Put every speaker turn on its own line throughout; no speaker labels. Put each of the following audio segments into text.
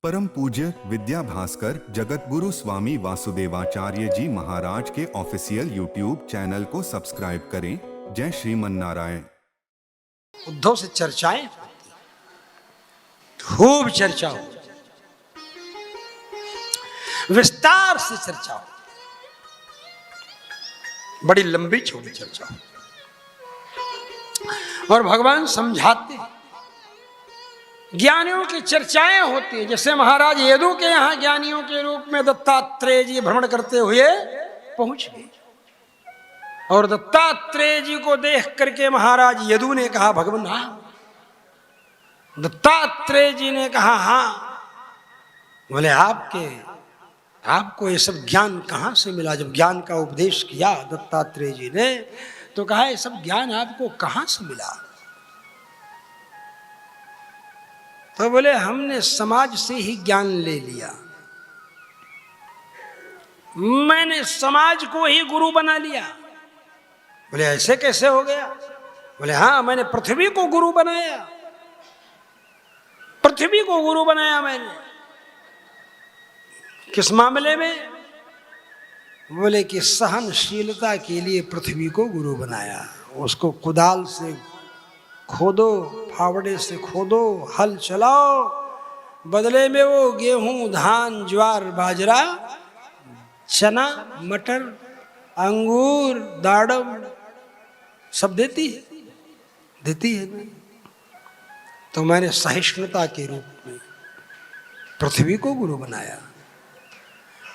परम पूज्य विद्या भास्कर जगतगुरु स्वामी वासुदेवाचार्य जी महाराज के ऑफिशियल यूट्यूब चैनल को सब्सक्राइब करें। जय श्रीमन नारायण।
उद्धव से चर्चाएं खूब चर्चा हो, विस्तार से चर्चा हो, बड़ी लंबी चौड़ी चर्चा हो और भगवान समझाते हैं। ज्ञानियों की चर्चाएं होती है। जैसे महाराज यदु के यहां ज्ञानियों के रूप में दत्तात्रेय जी भ्रमण करते हुए पहुंच गए और दत्तात्रेय जी को देख करके महाराज यदु ने कहा, भगवान हाँ। दत्तात्रेय जी ने कहा हाँ। बोले आपको ये सब ज्ञान कहां से मिला? जब ज्ञान का उपदेश किया दत्तात्रेय जी ने तो कहा ये सब ज्ञान आपको कहां से मिला? तो बोले हमने समाज से ही ज्ञान ले लिया। मैंने समाज को ही गुरु बना लिया। बोले ऐसे कैसे हो गया? बोले हाँ, मैंने पृथ्वी को गुरु बनाया। पृथ्वी को गुरु बनाया मैंने। किस मामले में? बोले कि सहनशीलता के लिए पृथ्वी को गुरु बनाया। उसको कुदाल से खोदो, फावड़े से खोदो, हल चलाओ, बदले में वो गेहूं, धान, ज्वार, बाजरा, चना, मटर, अंगूर, दाड़म सब देती है ना। तो मैंने सहिष्णुता के रूप में पृथ्वी को गुरु बनाया।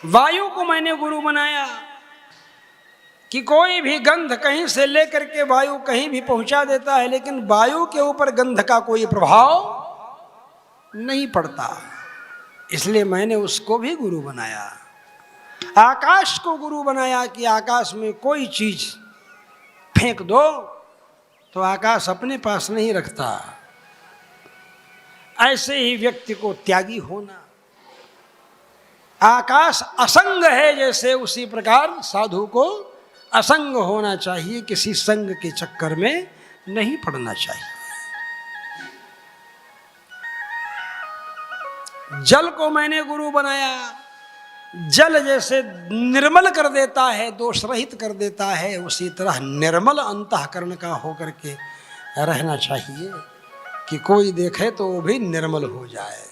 वायु को मैंने गुरु बनाया कि कोई भी गंध कहीं से लेकर के वायु कहीं भी पहुंचा देता है, लेकिन वायु के ऊपर गंध का कोई प्रभाव नहीं पड़ता। इसलिए मैंने उसको भी गुरु बनाया। आकाश को गुरु बनाया कि आकाश में कोई चीज फेंक दो तो आकाश अपने पास नहीं रखता। ऐसे ही व्यक्ति को त्यागी होना। आकाश असंग है जैसे, उसी प्रकार साधु को असंग होना चाहिए। किसी संग के चक्कर में नहीं पड़ना चाहिए। जल को मैंने गुरु बनाया। जल जैसे निर्मल कर देता है, दोष रहित कर देता है, उसी तरह निर्मल अंतःकरण का होकर के रहना चाहिए कि कोई देखे तो वो भी निर्मल हो जाए।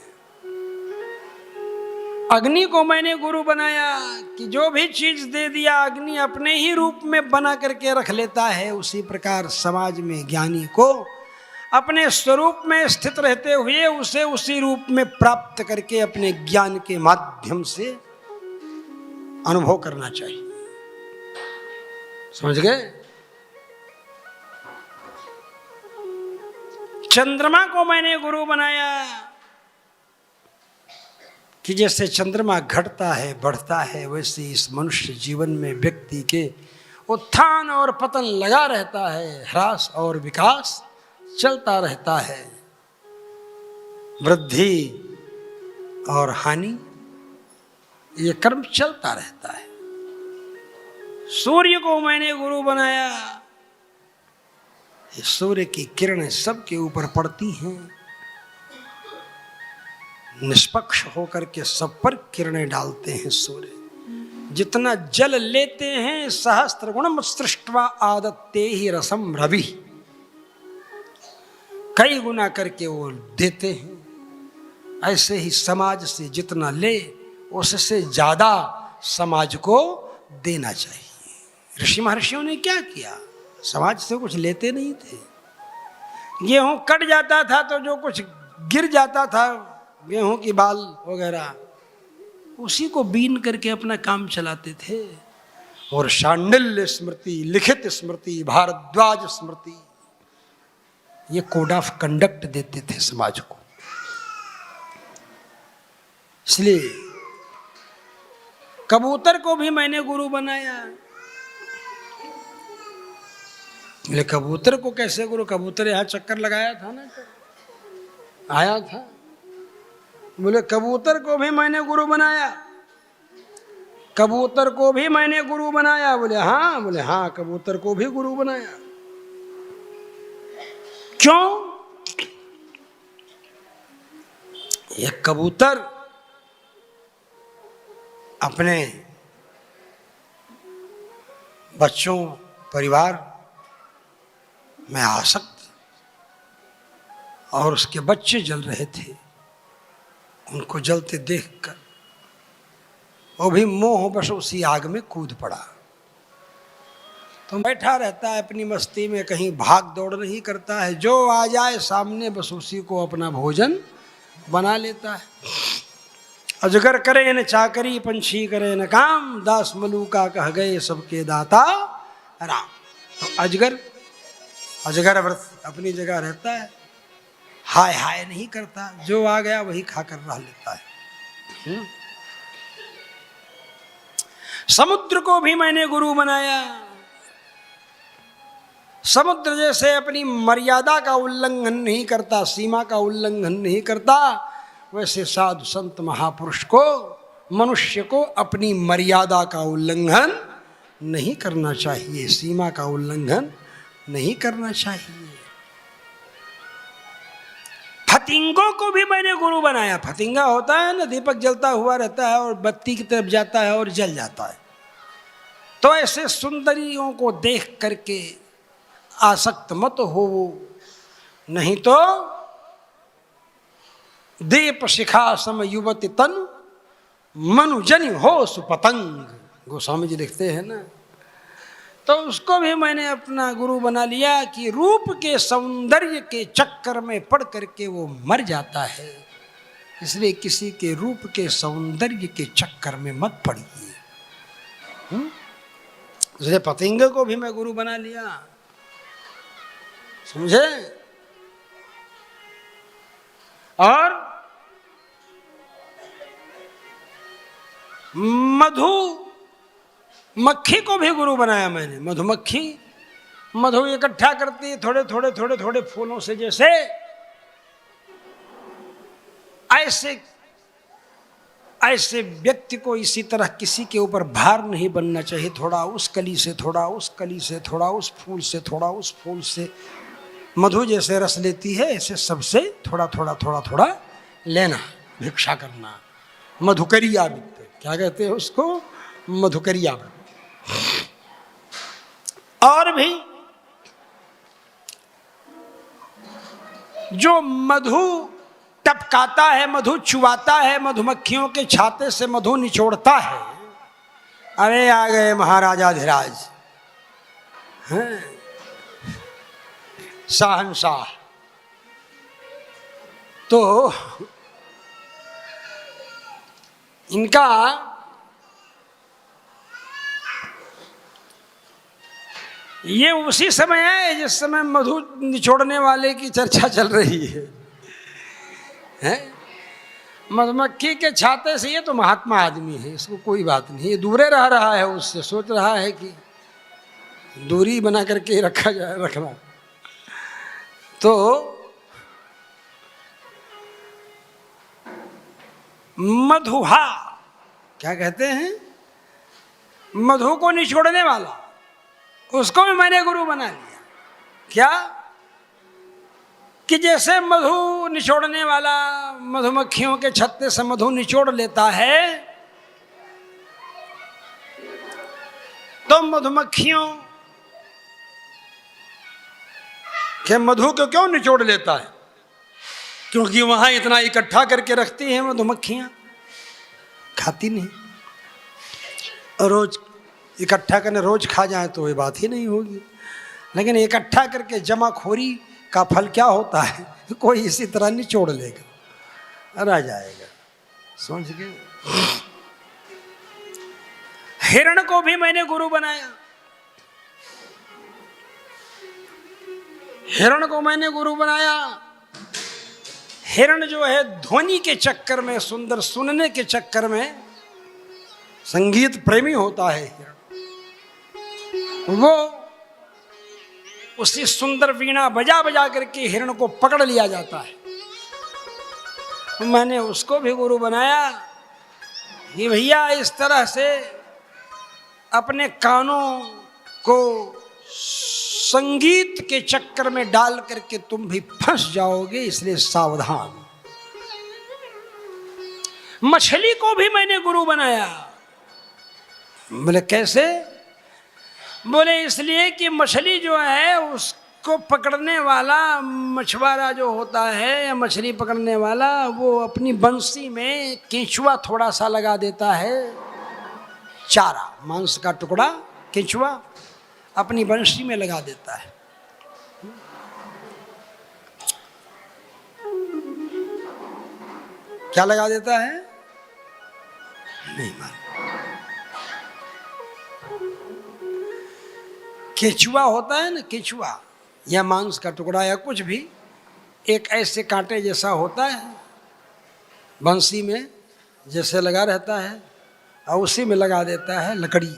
अग्नि को मैंने गुरु बनाया कि जो भी चीज दे दिया अग्नि अपने ही रूप में बना करके रख लेता है। उसी प्रकार समाज में ज्ञानी को अपने स्वरूप में स्थित रहते हुए उसे उसी रूप में प्राप्त करके अपने ज्ञान के माध्यम से अनुभव करना चाहिए। समझ गए? चंद्रमा को मैंने गुरु बनाया कि जैसे चंद्रमा घटता है बढ़ता है, वैसे इस मनुष्य जीवन में व्यक्ति के उत्थान और पतन लगा रहता है, ह्रास और विकास चलता रहता है, वृद्धि और हानि ये कर्म चलता रहता है। सूर्य को मैंने गुरु बनाया। सूर्य की किरणें सबके ऊपर पड़ती हैं, निष्पक्ष होकर के सब पर किरणें डालते हैं सूर्य। जितना जल लेते हैं सहस्त्र गुणम सृष्ट्वा आदत्ते ही रसम रवि, कई गुना करके वो देते हैं। ऐसे ही समाज से जितना ले उससे ज्यादा समाज को देना चाहिए। ऋषि महर्षियों ने क्या किया? समाज से कुछ लेते नहीं थे। गेहूं कट जाता था तो जो कुछ गिर जाता था, गेहूं की बाल वगैरह, उसी को बीन करके अपना काम चलाते थे। और शांडिल्य स्मृति, लिखित स्मृति, भारद्वाज स्मृति, ये कोड ऑफ कंडक्ट देते थे समाज को। इसलिए कबूतर को भी मैंने गुरु बनाया। बोले कबूतर को कैसे गुरु? कबूतर यहां चक्कर लगाया था ना, आया था। बोले कबूतर को भी मैंने गुरु बनाया। कबूतर को भी मैंने गुरु बनाया। बोले हाँ, कबूतर को भी गुरु बनाया। क्यों? एक कबूतर अपने बच्चों परिवार में आसक्त और उसके बच्चे जल रहे थे, उनको जलते देखकर वो भी मोहवश उसी आग में कूद पड़ा। तो बैठा रहता है अपनी मस्ती में, कहीं भाग दौड़ नहीं करता है, जो आ जाए सामने बस उसी को अपना भोजन बना लेता है। अजगर करे न चाकरी, पंछी करे न काम, दास मलूका कह गए सबके दाता राम। तो अजगर व्रत अपनी जगह रहता है, हाय हाय नहीं करता, जो आ गया वही खाकर रह लेता है। समुद्र को भी मैंने गुरु बनाया। समुद्र जैसे अपनी मर्यादा का उल्लंघन नहीं करता, सीमा का उल्लंघन नहीं करता, वैसे साधु संत महापुरुष को, मनुष्य को अपनी मर्यादा का उल्लंघन नहीं करना चाहिए, सीमा का उल्लंघन नहीं करना चाहिए। फतिंगों को भी मैंने गुरु बनाया। फतिंगा होता है ना, दीपक जलता हुआ रहता है और बत्ती की तरफ जाता है और जल जाता है। तो ऐसे सुंदरियों को देख करके आसक्त मत हो, नहीं तो दीप शिखा सम युवती तन मनुजनि हो सुपतंग, गोस्वामी जी लिखते हैं ना। तो उसको भी मैंने अपना गुरु बना लिया कि रूप के सौंदर्य के चक्कर में पड़ करके वो मर जाता है, इसलिए किसी के रूप के सौंदर्य के चक्कर में मत पड़िए। इसलिए पतंग को भी मैं गुरु बना लिया, समझे। और मधुमक्खी को भी गुरु बनाया मैंने। मधुमक्खी मधु इकट्ठा करती है थोड़े थोड़े थोड़े थोड़े फूलों से, जैसे ऐसे व्यक्ति को इसी तरह किसी के ऊपर भार नहीं बनना चाहिए। थोड़ा उस कली से, थोड़ा उस कली से, थोड़ा उस फूल से, थोड़ा उस फूल से। मधु जैसे रस लेती है ऐसे सबसे थोड़ा थोड़ा थोड़ा थोड़ा लेना, भिक्षा करना। मधुकरिया वित्त क्या कहते हैं उसको, मधुकरिया। और भी जो मधु टपकाता है, मधु चुवाता है, मधुमक्खियों के छाते से मधु निचोड़ता है। अरे आ गए महाराजाधिराज, शाहनशाह। तो इनका ये उसी समय है जिस समय मधु निचोड़ने वाले की चर्चा चल रही है। मधुमक्खी के छाते से, ये तो महात्मा आदमी है, इसको कोई बात नहीं, ये दूरे रह रहा है उससे, सोच रहा है कि दूरी बना करके रखना। तो मधुहा क्या कहते हैं, मधु को निचोड़ने वाला, उसको भी मैंने गुरु बना लिया। क्या कि जैसे मधु निचोड़ने वाला मधुमक्खियों के छत्ते से मधु निचोड़ लेता है, तो मधुमक्खियों के मधु को क्यों निचोड़ लेता है, क्योंकि वहां इतना इकट्ठा करके रखती हैं मधुमक्खियां, खाती नहीं। रोज इकट्ठा करने, रोज खा जाए तो ये बात ही नहीं होगी, लेकिन इकट्ठा करके जमाखोरी का फल क्या होता है, कोई इसी तरह निचोड़ लेगा, रह जाएगा। समझ गए। हिरण को भी मैंने गुरु बनाया। हिरण को मैंने गुरु बनाया। हिरण जो है ध्वनि के चक्कर में, सुंदर सुनने के चक्कर में, संगीत प्रेमी होता है हिरण, वो उसी सुंदर वीणा बजा बजा करके हिरण को पकड़ लिया जाता है। मैंने उसको भी गुरु बनाया कि भैया इस तरह से अपने कानों को संगीत के चक्कर में डाल करके तुम भी फंस जाओगे, इसलिए सावधान। मछली को भी मैंने गुरु बनाया। बोले कैसे? बोले इसलिए कि मछली जो है उसको पकड़ने वाला मछुआरा जो होता है या मछली पकड़ने वाला, वो अपनी बंसी में केंचुआ थोड़ा सा लगा देता है, चारा मांस का टुकड़ा केंचुआ अपनी बंसी में लगा देता है। क्या लगा देता है? नहीं मालूम। केंचुआ होता है ना, केंचुआ या मांस का टुकड़ा या कुछ भी, एक ऐसे कांटे जैसा होता है, बंसी में जैसे लगा रहता है और उसी में लगा देता है, लकड़ी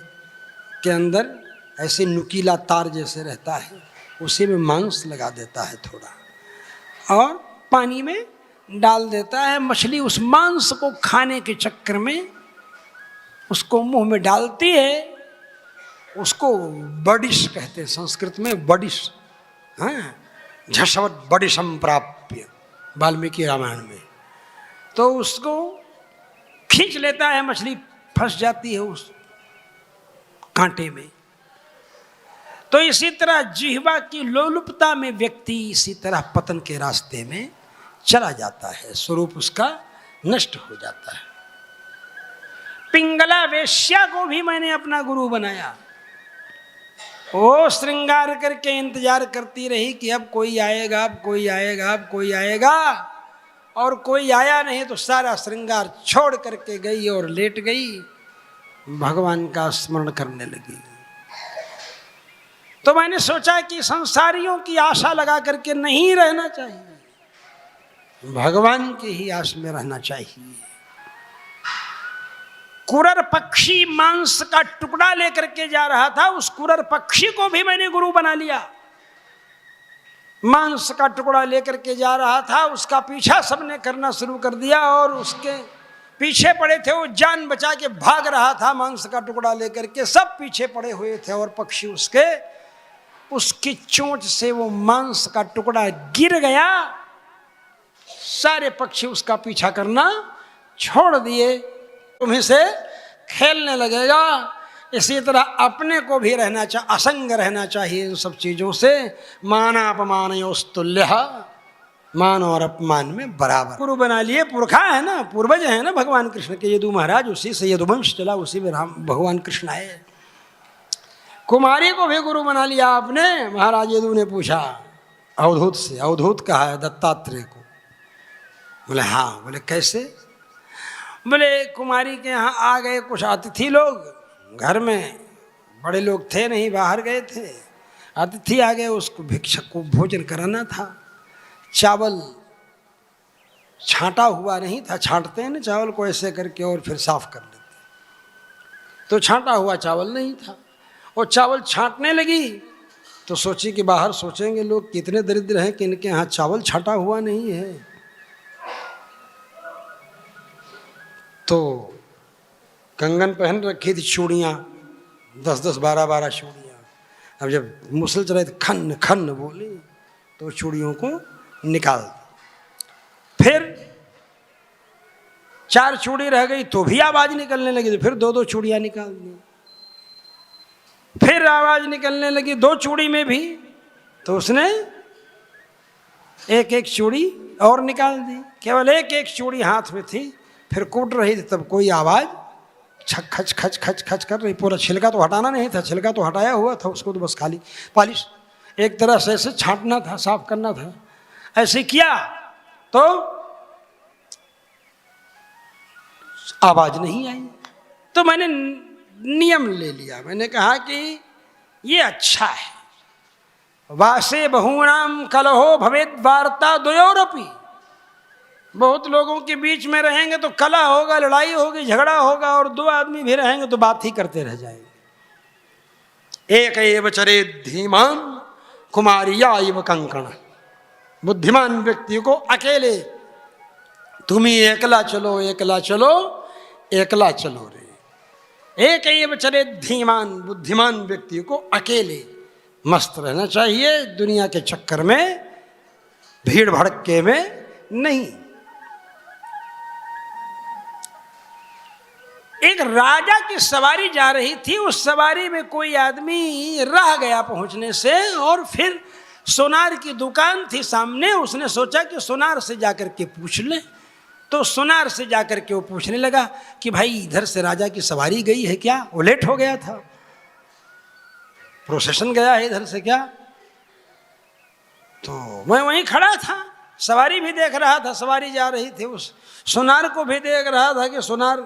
के अंदर ऐसे नुकीला तार जैसे रहता है, उसी में मांस लगा देता है थोड़ा और पानी में डाल देता है। मछली उस मांस को खाने के चक्कर में उसको मुंह में डालती है, उसको बडिश कहते हैं संस्कृत में, बडिश। हाँ, झषवत बडिशम प्राप्य, वाल्मीकि रामायण में। तो उसको खींच लेता है, मछली फंस जाती है उस कांटे में। तो इसी तरह जिह्वा की लोलुपता में व्यक्ति इसी तरह पतन के रास्ते में चला जाता है, स्वरूप उसका नष्ट हो जाता है। पिंगला वेश्या को भी मैंने अपना गुरु बनाया। वो श्रृंगार करके इंतजार करती रही कि अब कोई आएगा, अब कोई आएगा, अब कोई आएगा, और कोई आया नहीं तो सारा श्रृंगार छोड़ करके गई और लेट गई, भगवान का स्मरण करने लगी। तो मैंने सोचा कि संसारियों की आशा लगा करके नहीं रहना चाहिए, भगवान की ही आस में रहना चाहिए। कुरर पक्षी मांस का टुकड़ा लेकर के जा रहा था, उस कुरर पक्षी को भी मैंने गुरु बना लिया। मांस का टुकड़ा लेकर के जा रहा था, उसका पीछा सबने करना शुरू कर दिया और उसके पीछे पड़े थे, वो जान बचा के भाग रहा था मांस का टुकड़ा लेकर के, सब पीछे पड़े हुए थे और पक्षी उसकी चोंच से वो मांस का टुकड़ा गिर गया, सारे पक्षी उसका पीछा करना छोड़ दिए। तुम्हें से खेलने लगेगा। इसी तरह अपने को भी रहना चाहिए, असंग रहना चाहिए इन सब चीजों से। मानापमानयोस्तुल्य, मान और अपमान में बराबर। गुरु बना लिए, पुरखा है ना, पूर्वज है ना भगवान कृष्ण के, यदु महाराज, उसी से यदुवंश चला, उसी में राम भगवान कृष्ण आए। कुमारी को भी गुरु बना लिया आपने। महाराज यदु ने पूछा अवधूत से, अवधूत कहा है दत्तात्रेय को। बोले हाँ। बोले कैसे? बोले कुमारी के यहाँ आ गए कुछ अतिथि लोग, घर में बड़े लोग थे नहीं, बाहर गए थे, अतिथि आ गए, उसको भिक्षक को भोजन कराना था। चावल छांटा हुआ नहीं था, छांटते हैं ना चावल को ऐसे करके और फिर साफ कर लेते, तो छांटा हुआ चावल नहीं था। और चावल छांटने लगी तो सोची कि बाहर सोचेंगे लोग कितने दरिद्र हैं कि इनके यहाँ चावल छांटा हुआ नहीं है। तो कंगन पहन रखी थी, चूड़ियाँ 10-10, 12-12 चूड़ियाँ। अब जब मुसल चले तो खन खन बोली तो चूड़ियों को निकाल दी। फिर 4 चूड़ी रह गई तो भी आवाज निकलने लगी, तो फिर 2-2 चूड़ियाँ निकाल दी। फिर आवाज निकलने लगी 2 चूड़ी में भी, तो उसने 1-1 चूड़ी और निकाल दी। केवल 1-1 चूड़ी हाथ में थी। फिर कूट रही थी तब कोई आवाज छक खच खच खच खच कर रही। पूरा छिलका तो हटाना नहीं था, छिलका तो हटाया हुआ था, उसको तो बस खाली पॉलिश एक तरह से ऐसे छांटना था, साफ करना था। ऐसे किया तो आवाज नहीं आई। तो मैंने नियम ले लिया, मैंने कहा कि ये अच्छा है। वासे बहुनाम कलहो भवेद वार्ता द्वयोरपि। बहुत लोगों के बीच में रहेंगे तो कला होगा, लड़ाई होगी, झगड़ा होगा, और 2 आदमी भी रहेंगे तो बात ही करते रह जाएंगे। एक एव चरे धीमान कुमारिया इव कंकण। बुद्धिमान व्यक्ति को अकेले, तुम ही एकला चलो, एकला चलो, एकला चलो रे। एक एव चरे धीमान, बुद्धिमान व्यक्ति को अकेले मस्त रहना चाहिए, दुनिया के चक्कर में, भीड़ भड़के में नहीं। एक राजा की सवारी जा रही थी, उस सवारी में कोई आदमी रह गया पहुंचने से, और फिर सोनार की दुकान थी सामने। उसने सोचा कि सोनार से जाकर के पूछ ले। तो सोनार से जाकर के वो पूछने लगा कि भाई इधर से राजा की सवारी गई है क्या? वो लेट हो गया था, प्रोसेशन गया है इधर से क्या? तो मैं वहीं खड़ा था, सवारी भी देख रहा था, सवारी जा रही थी। उस सोनार को भी देख रहा था कि सोनार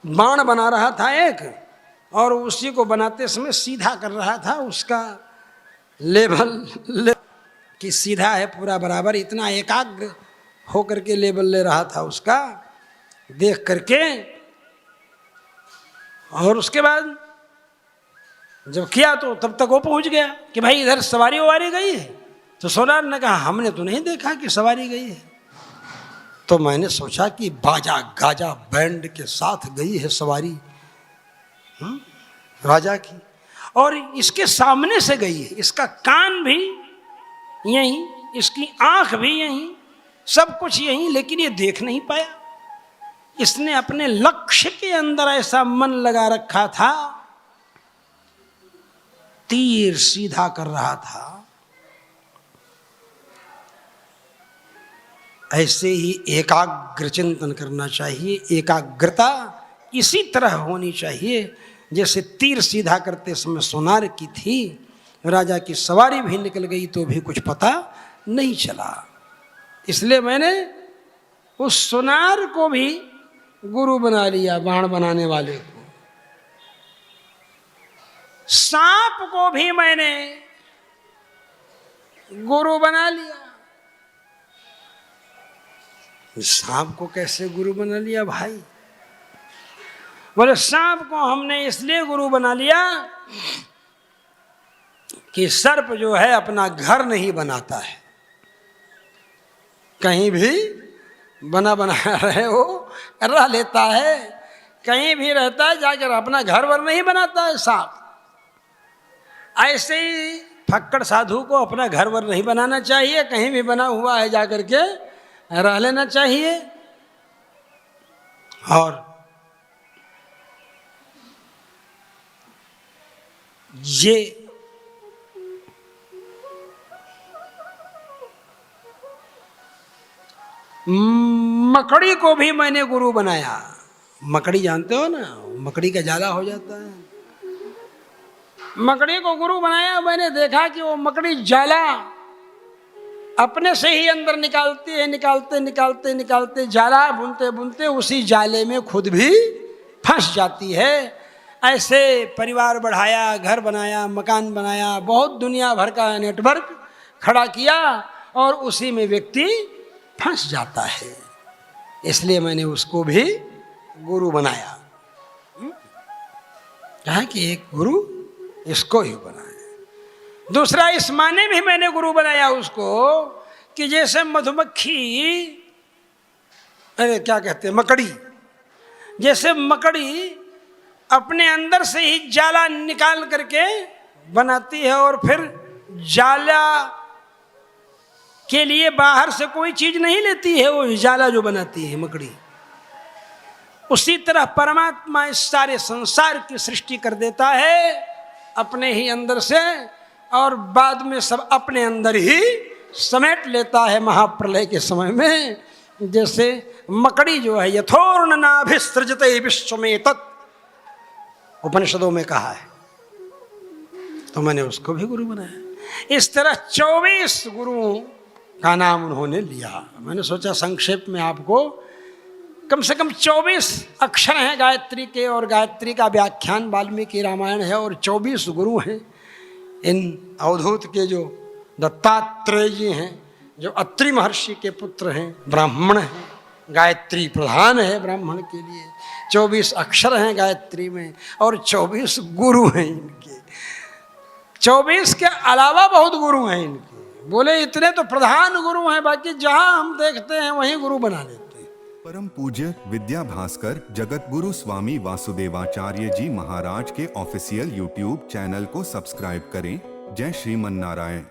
बाण बना रहा था एक, और उसी को बनाते समय सीधा कर रहा था, उसका लेवल कि सीधा है पूरा बराबर, इतना एकाग्र होकर के लेवल ले रहा था उसका देख करके। और उसके बाद जब किया तो तब तक वो पहुंच गया कि भाई इधर सवारी ववारी गई है। तो सोनार ने कहा हमने तो नहीं देखा कि सवारी गई है। तो मैंने सोचा कि बाजा गाजा बैंड के साथ गई है सवारी राजा की, और इसके सामने से गई है, इसका कान भी यहीं, इसकी आंख भी यहीं, सब कुछ यहीं, लेकिन ये देख नहीं पाया। इसने अपने लक्ष्य के अंदर ऐसा मन लगा रखा था, तीर सीधा कर रहा था। ऐसे ही एकाग्र चिंतन करना चाहिए। एकाग्रता इसी तरह होनी चाहिए जैसे तीर सीधा करते समय सोनार की थी। राजा की सवारी भी निकल गई तो भी कुछ पता नहीं चला। इसलिए मैंने उस सोनार को भी गुरु बना लिया, बाण बनाने वाले को। सांप को भी मैंने गुरु बना लिया। सांप को कैसे गुरु बना लिया भाई? बोले सांप को हमने इसलिए गुरु बना लिया कि सर्प जो है अपना घर नहीं बनाता है, कहीं भी बना रहे वो रह लेता है, कहीं भी रहता है, जाकर अपना घर वर नहीं बनाता है सांप। ऐसे ही फक्कड़ साधु को अपना घर वर नहीं बनाना चाहिए, कहीं भी बना हुआ है जाकर के रह लेना चाहिए। और ये मकड़ी को भी मैंने गुरु बनाया। मकड़ी जानते हो ना, मकड़ी का जाला हो जाता है। मकड़ी को गुरु बनाया। मैंने देखा कि वो मकड़ी जाला अपने से ही अंदर निकालती है, निकालते निकालते निकालते जाला बुनते बुनते उसी जाले में खुद भी फंस जाती है। ऐसे परिवार बढ़ाया, घर बनाया, मकान बनाया, बहुत दुनिया भर का नेटवर्क खड़ा किया और उसी में व्यक्ति फंस जाता है। इसलिए मैंने उसको भी गुरु बनाया। कहा कि एक गुरु इसको ही बनाया। दूसरा इस माने भी मैंने गुरु बनाया उसको कि जैसे मधुमक्खी, अरे क्या कहते हैं, मकड़ी, जैसे मकड़ी अपने अंदर से ही जाला निकाल करके बनाती है और फिर जाला के लिए बाहर से कोई चीज नहीं लेती है, वो जाला जो बनाती है मकड़ी, उसी तरह परमात्मा इस सारे संसार की सृष्टि कर देता है अपने ही अंदर से और बाद में सब अपने अंदर ही समेट लेता है महाप्रलय के समय में। जैसे मकड़ी जो है यथोर्ण नाभिसृजते विश्वमें तत् उपनिषदों में कहा है, तो मैंने उसको भी गुरु बनाया। इस तरह 24 गुरुओं का नाम उन्होंने लिया। मैंने सोचा संक्षेप में आपको कम से कम 24 अक्षर हैं गायत्री के, और गायत्री का व्याख्यान वाल्मीकि रामायण है और 24 गुरु हैं। इन अवधूत के जो दत्तात्रेय जी हैं, जो अत्रि महर्षि के पुत्र हैं, ब्राह्मण हैं, गायत्री प्रधान है ब्राह्मण के लिए। 24 अक्षर हैं गायत्री में और 24 गुरु हैं इनके। 24 के अलावा बहुत गुरु हैं इनके। बोले इतने तो प्रधान गुरु हैं, बाकी जहां हम देखते हैं वहीं गुरु बना लेते हैं।
परम पूज्य विद्या भास्कर जगत गुरु स्वामी वासुदेवाचार्य जी महाराज के ऑफिशियल यूट्यूब चैनल को सब्सक्राइब करें। जय श्रीमन नारायण।